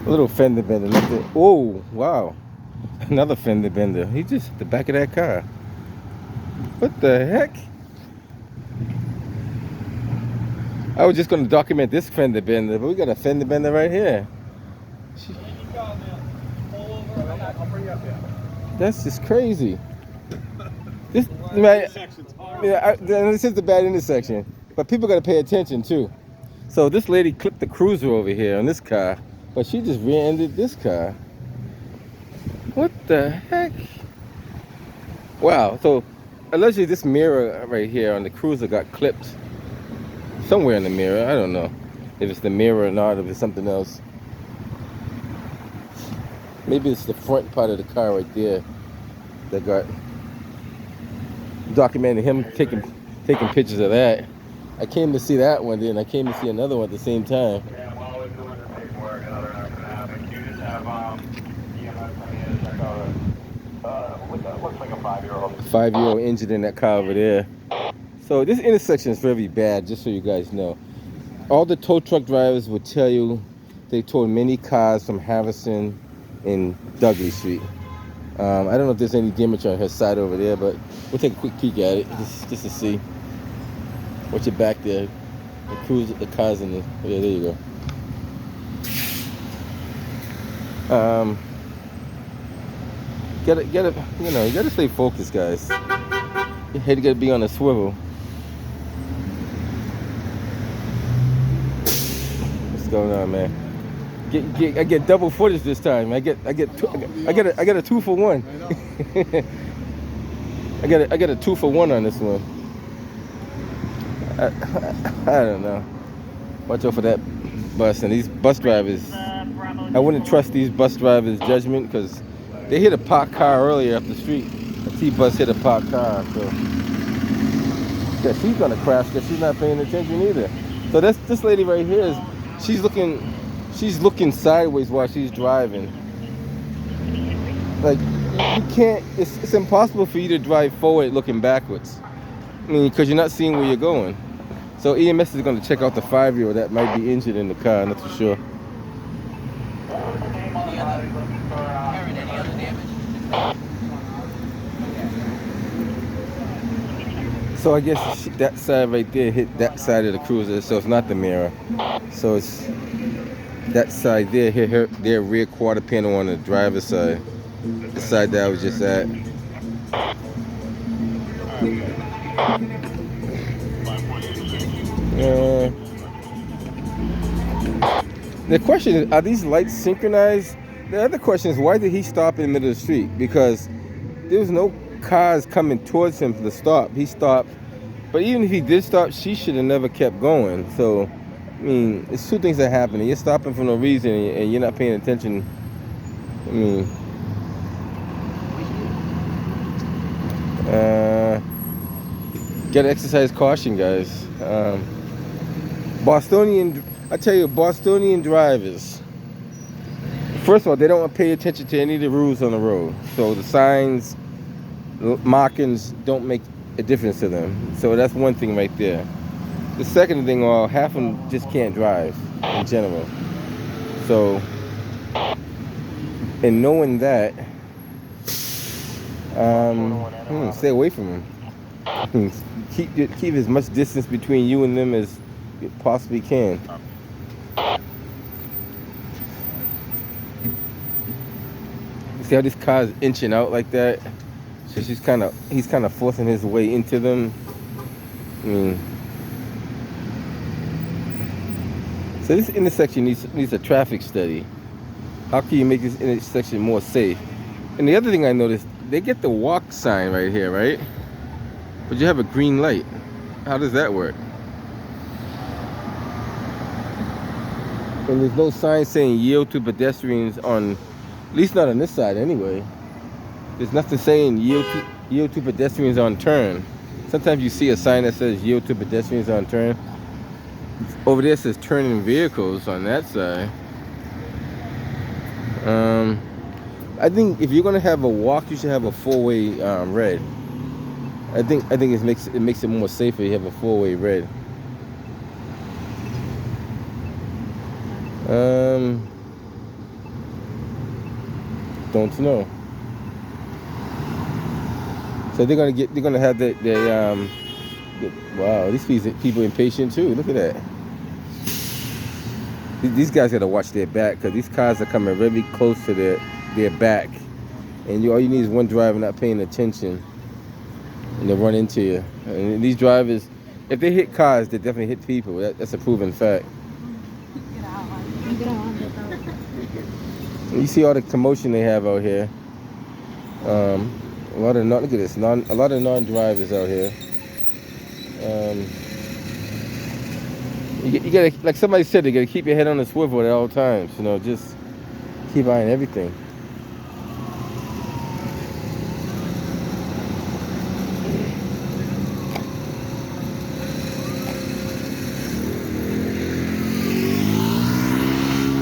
A little fender bender. Nothing. Oh, wow. Another fender bender. He just hit the back of that car. What the heck? I was just going to document this fender bender, but we got a fender bender right here. That's just crazy. This, man, yeah, this is the bad intersection, but people got to pay attention too. So this lady clipped the cruiser over here on this car, but she just rear-ended this car. What the heck? Wow. So allegedly this mirror right here on the cruiser got clipped somewhere in the mirror. I don't know if it's the mirror or not, if it's something else. Maybe it's the front part of the car right there that got documented. Him taking pictures of that. I came to see that one, then I came to see another one at the same time. Yeah, I'm always doing the paperwork and other not gonna happen. You just have EMS coming in to check out looks like a 5-year-old. 5-year-old engine in that car over there. So this intersection is very bad, just so you guys know. All the tow truck drivers will tell you they towed many cars from Harrison and Dudley Street. I don't know if there's any damage on her side over there, but we'll take a quick peek at it just to see. What's your back there? The cars in the, yeah, there you go. You gotta stay focused, guys. Your head gotta be on a swivel. What's going on, man? I get double footage this time. I get a 2-for-1. I got a 2-for-1 on this one. I don't know. Watch out for that bus and these bus drivers. I wouldn't trust these bus drivers' judgment because they hit a parked car earlier up the street. A T-bus hit a parked car, so yeah, she's gonna crash because she's not paying attention either. So this lady right here is she's looking sideways while she's driving. Like you can't. It's impossible for you to drive forward looking backwards. I mean, because you're not seeing where you're going. So EMS is going to check out the 5-year-old that might be injured in the car. I'm not too sure. So I guess that side right there hit that side of the cruiser, so it's not the mirror. So it's that side there hit their rear quarter panel on the driver's side, the side that I was just at. The question is, are these lights synchronized? The other question is, why did he stop in the middle of the street? Because there was no cars coming towards him for the stop. He stopped, but even if he did stop, she should have never kept going. So, I mean, it's two things that happen. You're stopping for no reason and you're not paying attention. I mean, gotta exercise caution, guys. I tell you, Bostonian drivers, first of all, they don't pay attention to any of the rules on the road. So the signs, markings don't make a difference to them. So that's one thing right there. The second thing, well, half of them just can't drive in general. So, and knowing that, stay away from them. Keep as much distance between you and them as you possibly can. See how this car is inching out like that? So he's kind of forcing his way into them. I mean, so this intersection needs a traffic study. How can you make this intersection more safe? And the other thing I noticed, they get the walk sign right here, right? But you have a green light. How does that work? And there's no sign saying yield to pedestrians on, at least not on this side anyway. There's nothing saying yield to pedestrians on turn. Sometimes you see a sign that says yield to pedestrians on turn. Over there it says turning vehicles on that side. I think if you're gonna have a walk, you should have a four-way red. I think it makes it more safer. You have a four-way red. don't know. So they're gonna have wow, these people impatient too. Look at that. These guys gotta watch their back because these cars are coming very close to their back, and all you need is one driver not paying attention, and they'll run into you. And these drivers, if they hit cars, they definitely hit people. That's a proven fact. And you see all the commotion they have out here. A lot of look at this, a lot of non-drivers out here. You gotta, like somebody said, you gotta keep your head on the swivel at all times. You know, just keep eyeing everything.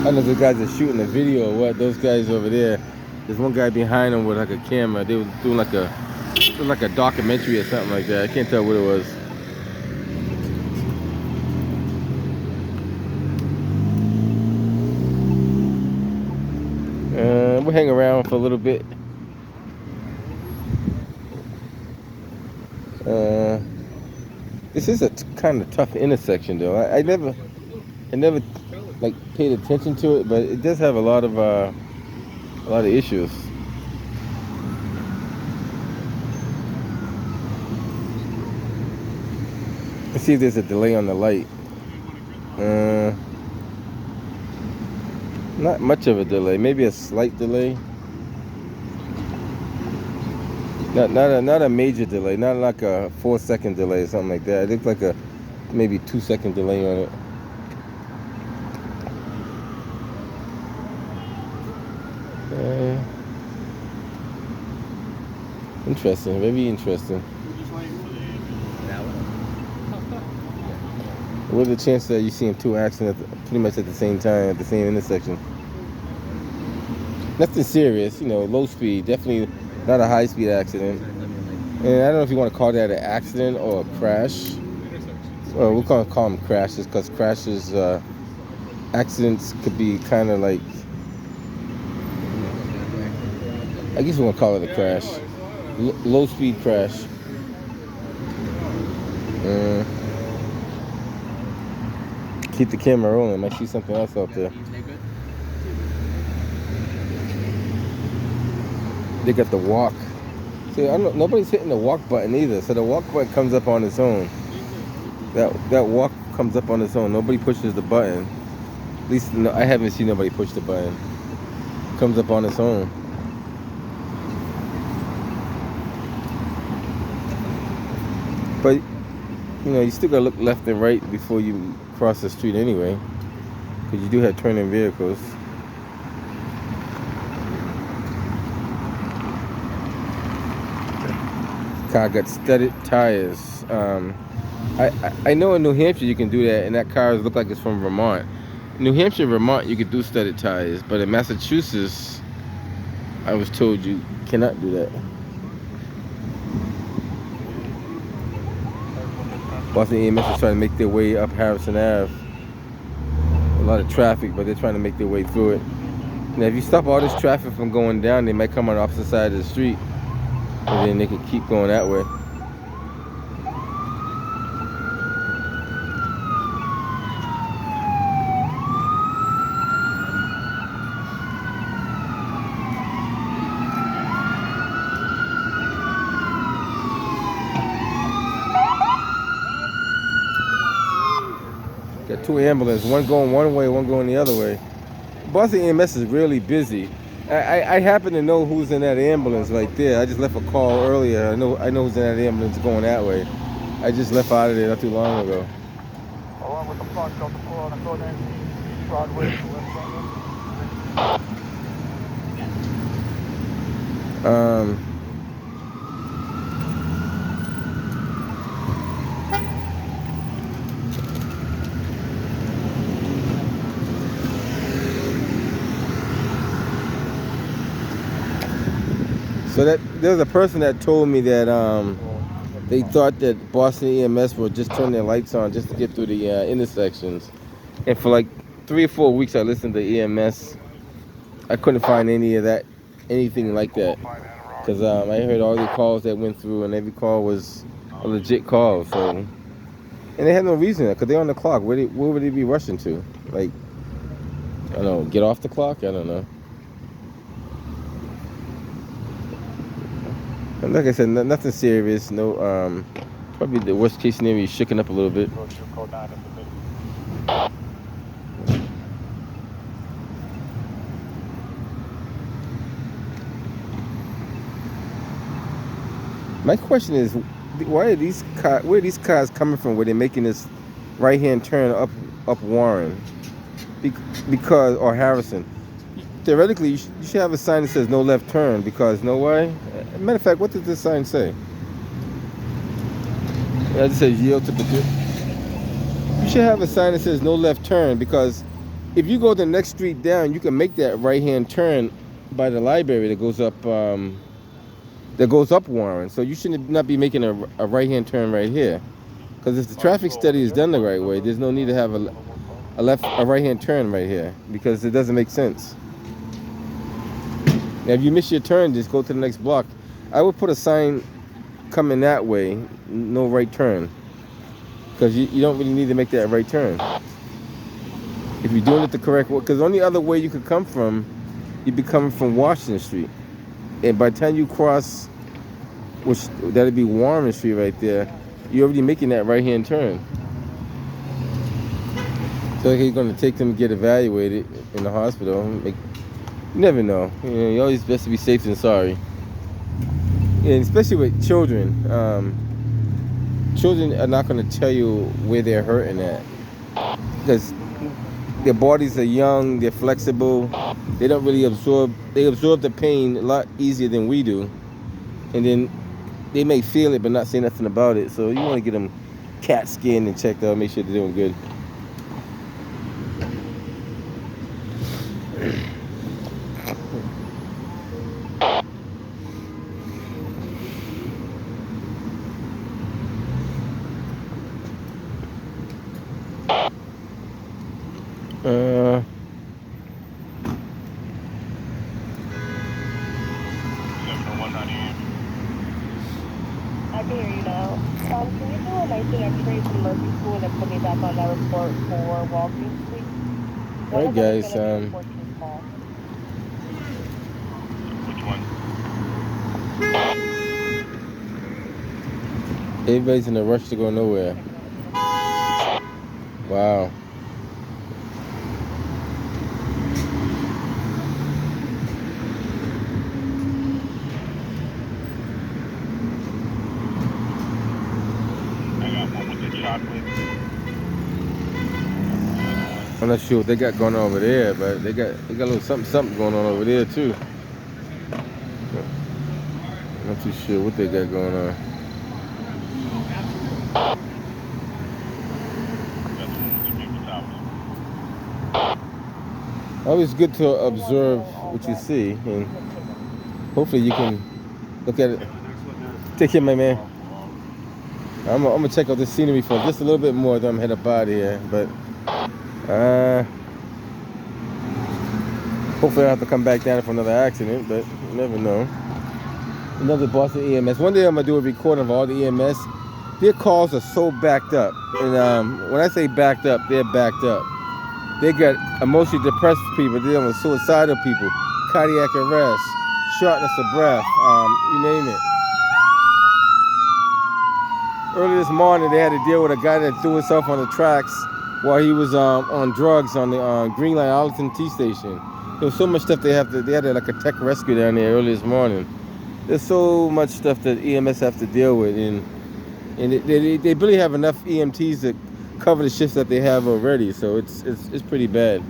I don't know if the guys are shooting a video or what. Those guys over there, there's one guy behind them with like a camera. They were doing like a documentary or something like that. I can't tell what it was. We'll hang around for a little bit. This is a kind of tough intersection, though. I never like paid attention to it, but it does have a lot of issues. Let's see if there's a delay on the light. Not much of a delay. Maybe a slight delay. Not a major delay. Not like a 4-second delay or something like that. It looks like a maybe 2-second delay on it. Interesting. Very interesting. What are the chances that you see two accidents pretty much at the same time at the same intersection? Nothing serious, you know, low speed, definitely not a high-speed accident. And I don't know if you want to call that an accident or a crash. Well, we're going to call them crashes because crashes, accidents could be kind of like, I guess we want to call it a crash. Low-speed crash. Keep the camera rolling. Might see something else out there. They got the walk. See, nobody's hitting the walk button either. So the walk button comes up on its own. That walk comes up on its own. Nobody pushes the button. At least I haven't seen nobody push the button. It comes up on its own. But you know, you still gotta look left and right before you cross the street anyway, because you do have turning vehicles. Car got studded tires. I know in New Hampshire you can do that, and that car look like it's from Vermont. New Hampshire, Vermont, you could do studded tires, but in Massachusetts, I was told you cannot do that. Boston EMS is trying to make their way up Harrison Ave. A lot of traffic, but they're trying to make their way through it. Now, if you stop all this traffic from going down, they might come on the opposite side of the street, and then they can keep going that way. Got two ambulances, one going one way, one going the other way. Boston EMS is really busy. I happen to know who's in that ambulance right there. I just left a call earlier. I know who's in that ambulance going that way. I just left out of there not too long ago. Along with the Fox Delta 4 on the northern Broadway to West London. So there's a person that told me that they thought that Boston EMS would just turn their lights on just to get through the intersections. And for like 3 or 4 weeks I listened to EMS. I couldn't find any of that anything like that. Because I heard all the calls that went through, and every call was a legit call. So, and they had no reason because they're on the clock. Where would they be rushing to? Like, I don't know, get off the clock? I don't know. And like I said, nothing serious. No, probably the worst case scenario is shaking up a little bit. My question is, why are these where are these cars coming from? Where they're making this right-hand turn up Warren, because or Harrison? Theoretically, you should have a sign that says no left turn because no way. Matter of fact, what does this sign say? It just says yield to You should have a sign that says no left turn because if you go the next street down, you can make that right-hand turn by the library that goes up Warren. So you should not be making a right-hand turn right here because if the traffic study is done the right way, there's no need to have a right-hand turn right here because it doesn't make sense. Now, if you miss your turn, just go to the next block. I would put a sign coming that way, no right turn. Because you don't really need to make that right turn. If you're doing it the correct way. Because the only other way you could come from, you'd be coming from Washington Street. And by the time you cross, which that'd be Warren Street right there, you're already making that right-hand turn. So you're going to take them to get evaluated in the hospital. You never know. You always best to be safe than sorry. And especially with children. Children are not going to tell you where they're hurting at. Because their bodies are young, they're flexible, they don't really absorb the pain a lot easier than we do. And then they may feel it but not say nothing about it. So you want to get them CAT scanned and checked out, make sure they're doing good. I can hear you now. Can you do a 19 X-ray from Murphy School and put me back on that report for Walgreens, please? All right, guys. Which one? Everybody's in a rush to go nowhere. Wow. I'm not sure what they got going on over there, but they got a little something going on over there too. I'm not too sure what they got going on. Always good to observe what you see, and hopefully you can look at it. Take care, my man. I'm gonna check out the scenery for just a little bit more, then I'm head up out of here. But hopefully I don't have to come back down for another accident, but you never know. Another Boston EMS. One day I'm gonna do a recording of all the EMS. Their calls are so backed up, and when I say backed up, they're backed up. They got emotionally depressed people, dealing with suicidal people, cardiac arrest, shortness of breath, you name it. Early this morning, they had to deal with a guy that threw himself on the tracks while he was on drugs on the Green Line Arlington T station. There was so much stuff they had like a tech rescue down there early this morning. There's so much stuff that EMS have to deal with, and they really have enough EMTs to cover the shifts that they have already. So it's pretty bad.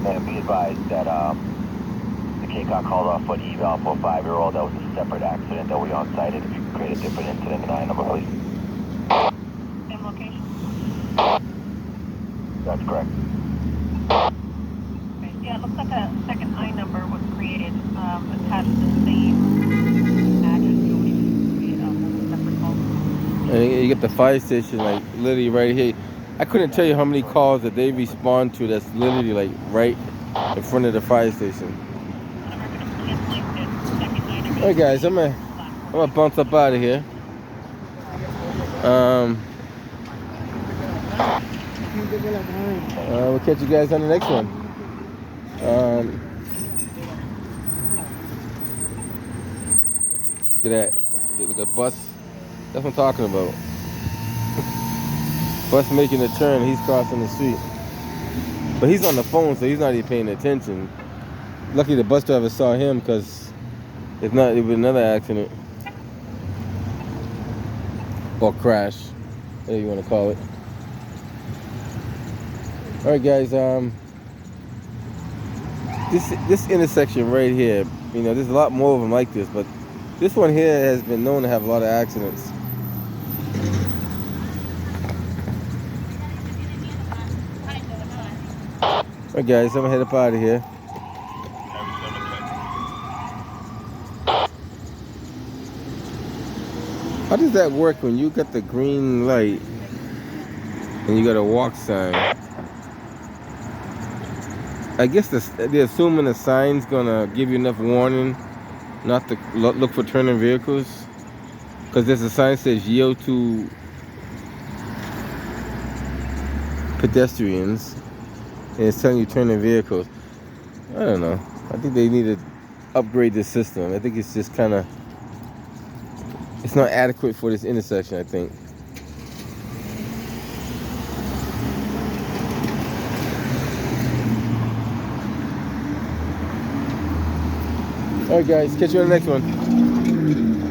And be advised that the kid got called off for the eval for a 5-year-old. That was a separate accident that we on cited. If you could create a different incident, 9 number, please. Same location? That's correct. Yeah, it looks like a second I number was created attached to the same address, you don't need to create a whole separate call. And you get the fire station like literally right here. I couldn't tell you how many calls that they respond to that's literally like right in front of the fire station. Alright guys, I'm gonna bounce up out of here. We'll catch you guys on the next one. Look at that. Look at bus. That's what I'm talking about. Bus making a turn. He's crossing the street. But he's on the phone, so he's not even paying attention. Lucky the bus driver saw him, because if not, it would be another accident. Or crash, whatever you want to call it. Alright guys, this intersection right here, you know, there's a lot more of them like this, but this one here has been known to have a lot of accidents. Alright guys, I'm gonna head up out of here. How does that work when you got the green light and you got a walk sign? I guess they're assuming the sign's gonna give you enough warning not to look for turning vehicles, because there's a sign that says yield to pedestrians, and it's telling you turning vehicles. I don't know. I think they need to upgrade this system. I think it's just kind of, it's not adequate for this intersection, I think. Alright guys, catch you on the next one.